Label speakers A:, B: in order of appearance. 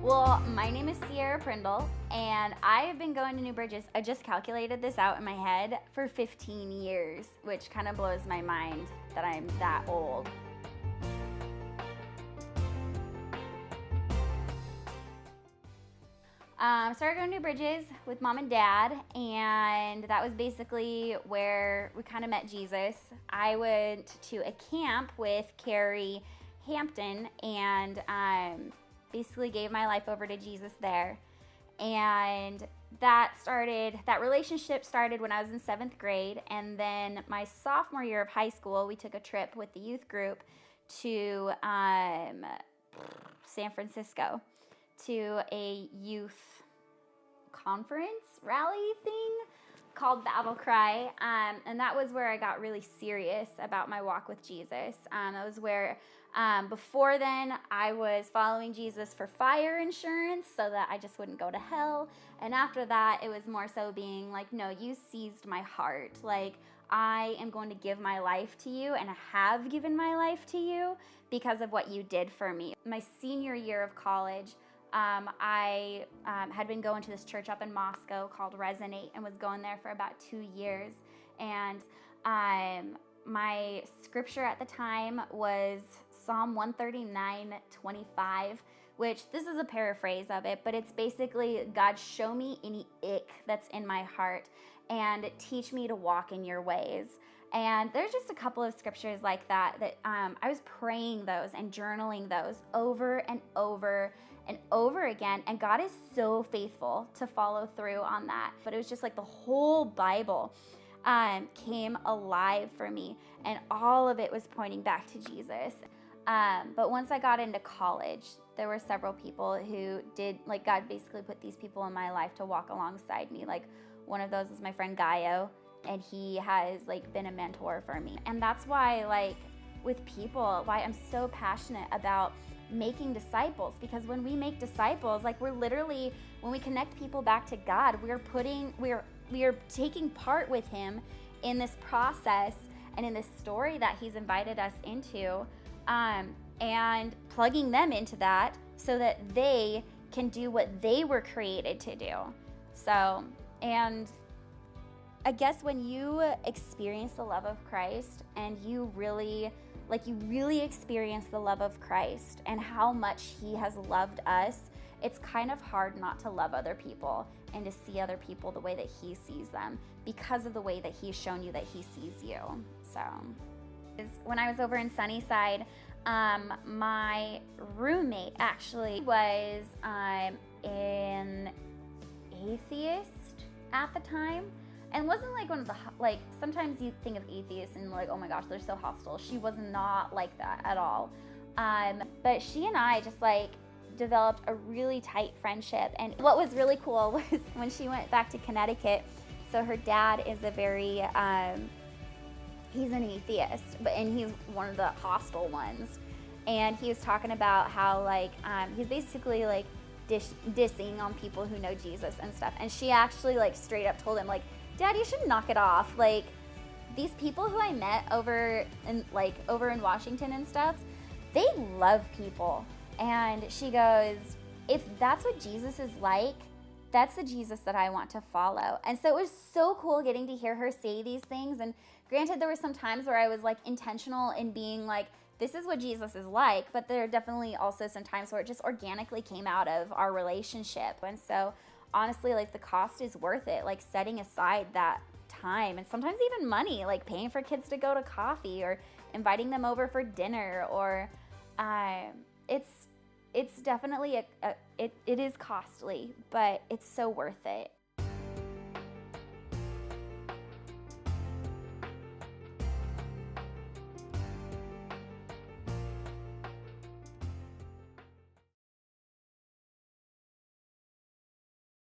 A: Well, my name is Prindle, and I have been going to New Bridges. I just calculated this out in my head for 15 years, which kind of blows my mind that I'm that old. Started going to New Bridges with mom and dad, and that was basically where we kind of met Jesus. I went to a camp with Carrie Hampton and basically gave my life over to Jesus there. And that relationship started when I was in 7th grade. And then my sophomore year of high school, we took a trip with the youth group to San Francisco to a youth conference rally thing called Battle Cry, and that was where I got really serious about my walk with Jesus. That was where, before then, I was following Jesus for fire insurance so that I just wouldn't go to hell, and after that, it was more so being like, no, you seized my heart. Like, I am going to give my life to you, and I have given my life to you because of what you did for me. My senior year of college, I had been going to this church up in Moscow called Resonate and was going there for about 2 years. And my scripture at the time was Psalm 139:25, which this is a paraphrase of it, but it's basically, God, show me any ick that's in my heart and teach me to walk in your ways. And there's just a couple of scriptures like that I was praying those and journaling those over and over and over again, and God is so faithful to follow through on that. But it was just like the whole Bible came alive for me, and all of it was pointing back to Jesus. But once I got into college, there were several people who did, like, God basically put these people in my life to walk alongside me. Like, one of those is my friend Gaio, and he has, like, been a mentor for me. And that's why, like, with people, why I'm so passionate about making disciples, because when we make disciples, like, we're literally, when we connect people back to God, we are taking part with him in this process and in this story that he's invited us into, and plugging them into that so that they can do what they were created to do. So, and I guess when you experience the love of Christ and you really experience the love of Christ and how much he has loved us, it's kind of hard not to love other people and to see other people the way that he sees them because of the way that he's shown you that he sees you. So when I was over in Sunnyside, my roommate actually was an atheist at the time. And wasn't like one of the, like, sometimes you think of atheists and like, oh my gosh, they're so hostile. She was not like that at all. But she and I just like developed a really tight friendship. And what was really cool was when she went back to Connecticut, so her dad is a very, he's an atheist, and he's one of the hostile ones. And he was talking about how, like, he's basically like dissing on people who know Jesus and stuff. And she actually like straight up told him, like, Dad, you should knock it off. Like, these people who I met over in Washington and stuff, they love people. And she goes, if that's what Jesus is like, that's the Jesus that I want to follow. And so it was so cool getting to hear her say these things. And granted, there were some times where I was like intentional in being like, this is what Jesus is like, but there are definitely also some times where it just organically came out of our relationship. And so honestly, like, the cost is worth it, like setting aside that time and sometimes even money, like paying for kids to go to coffee or inviting them over for dinner, or it's definitely it is costly, but it's so worth it.